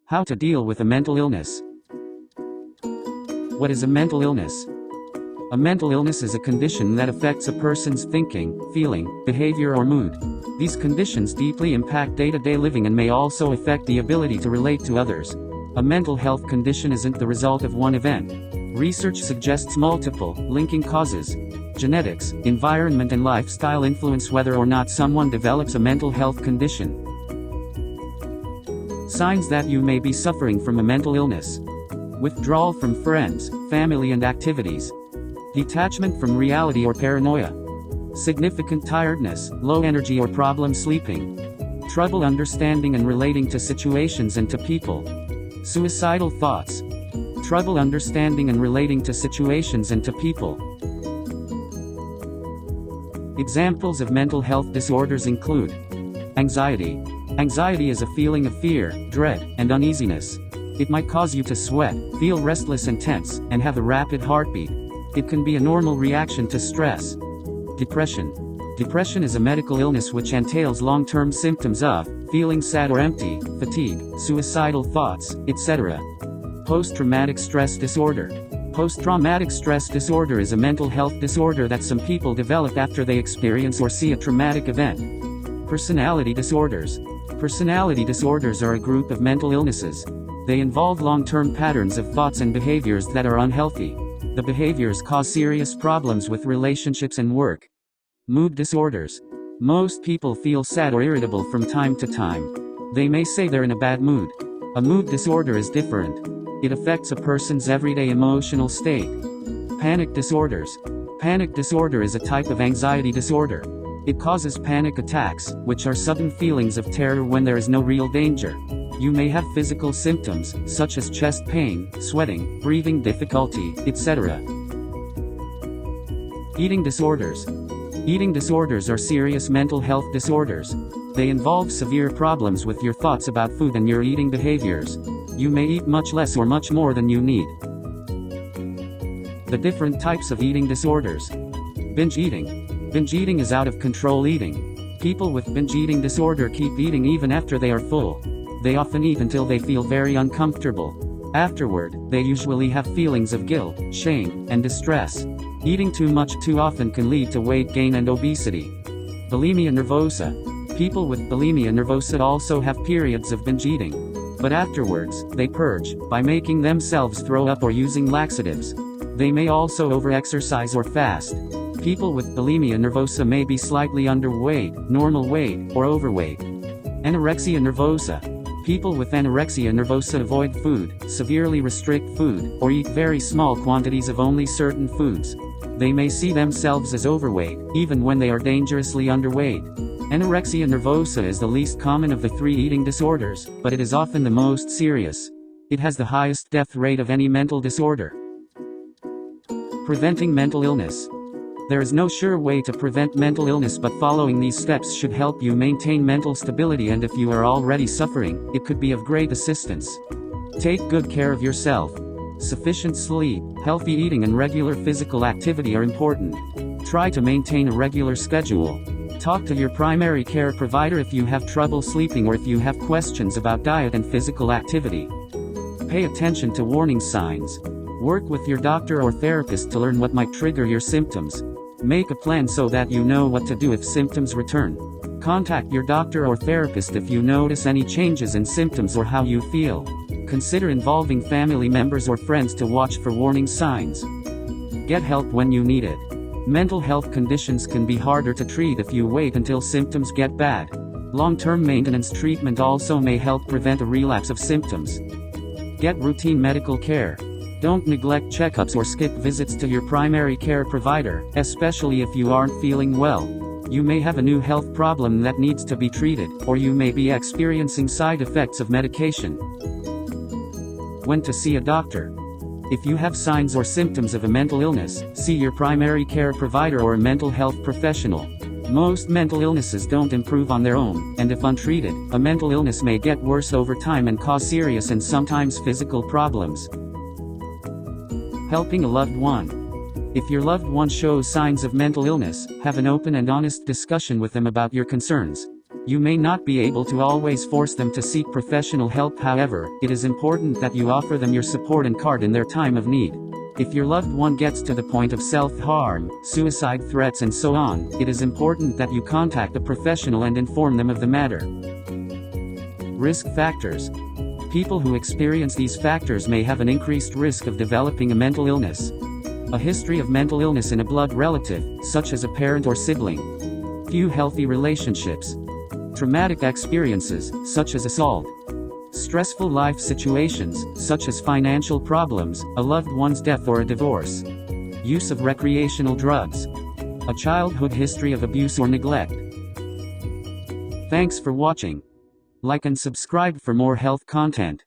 How to deal with a mental illness. What is a mental illness? A mental illness is a condition that affects a person's thinking, feeling, behavior or mood. These conditions deeply impact day-to-day living and may also affect the ability to relate to others. A mental health condition isn't the result of one event. Research suggests multiple, linking causes. Genetics, environment and lifestyle influence whether or not someone develops a mental health condition. Signs that you may be suffering from a mental illness. Withdrawal from friends, family and activities. Detachment from reality or paranoia. Significant tiredness, low energy or problem sleeping. Trouble understanding and relating to situations and to people. Suicidal thoughts. Trouble understanding and relating to situations and to people. Examples of mental health disorders include anxiety. Anxiety is a feeling of fear, dread, and uneasiness. It might cause you to sweat, feel restless and tense, and have a rapid heartbeat. It can be a normal reaction to stress. Depression. Depression is a medical illness which entails long-term symptoms of feeling sad or empty, fatigue, suicidal thoughts, etc. Post-traumatic stress disorder. Post-traumatic stress disorder is a mental health disorder that some people develop after they experience or see a traumatic event. Personality disorders. Personality disorders are a group of mental illnesses. They involve long-term patterns of thoughts and behaviors that are unhealthy. The behaviors cause serious problems with relationships and work. Mood disorders. Most people feel sad or irritable from time to time. They may say they're in a bad mood. A mood disorder is different. It affects a person's everyday emotional state. Panic disorders. Panic disorder is a type of anxiety disorder. It causes panic attacks, which are sudden feelings of terror when there is no real danger. You may have physical symptoms, such as chest pain, sweating, breathing difficulty, etc. Eating disorders. Eating disorders are serious mental health disorders. They involve severe problems with your thoughts about food and your eating behaviors. You may eat much less or much more than you need. The different types of eating disorders. Binge eating. Binge eating is out of control eating. People with binge eating disorder keep eating even after they are full. They often eat until they feel very uncomfortable. Afterward, they usually have feelings of guilt, shame, and distress. Eating too much too often can lead to weight gain and obesity. Bulimia nervosa. People with bulimia nervosa also have periods of binge eating. But afterwards, they purge, by making themselves throw up or using laxatives. They may also overexercise or fast. People with bulimia nervosa may be slightly underweight, normal weight, or overweight. Anorexia nervosa. People with anorexia nervosa avoid food, severely restrict food, or eat very small quantities of only certain foods. They may see themselves as overweight, even when they are dangerously underweight. Anorexia nervosa is the least common of the three eating disorders, but it is often the most serious. It has the highest death rate of any mental disorder. Preventing mental illness. There is no sure way to prevent mental illness, but following these steps should help you maintain mental stability, and if you are already suffering, it could be of great assistance. Take good care of yourself. Sufficient sleep, healthy eating and regular physical activity are important. Try to maintain a regular schedule. Talk to your primary care provider if you have trouble sleeping or if you have questions about diet and physical activity. Pay attention to warning signs. Work with your doctor or therapist to learn what might trigger your symptoms. Make a plan so that you know what to do if symptoms return. Contact your doctor or therapist if you notice any changes in symptoms or how you feel. Consider involving family members or friends to watch for warning signs. Get help when you need it. Mental health conditions can be harder to treat if you wait until symptoms get bad. Long-term maintenance treatment also may help prevent a relapse of symptoms. Get routine medical care. Don't neglect checkups or skip visits to your primary care provider, especially if you aren't feeling well. You may have a new health problem that needs to be treated, or you may be experiencing side effects of medication. When to see a doctor. If you have signs or symptoms of a mental illness, see your primary care provider or a mental health professional. Most mental illnesses don't improve on their own, and if untreated, a mental illness may get worse over time and cause serious and sometimes physical problems. Helping a loved one. If your loved one shows signs of mental illness, have an open and honest discussion with them about your concerns. You may not be able to always force them to seek professional help. However, it is important that you offer them your support and card in their time of need. If your loved one gets to the point of self-harm, suicide threats and so on, it is important that you contact a professional and inform them of the matter. Risk factors. People who experience these factors may have an increased risk of developing a mental illness. A history of mental illness in a blood relative, such as a parent or sibling. Few healthy relationships. Traumatic experiences, such as assault. Stressful life situations, such as financial problems, a loved one's death or a divorce. Use of recreational drugs. A childhood history of abuse or neglect. Thanks for watching. Like and subscribe for more health content.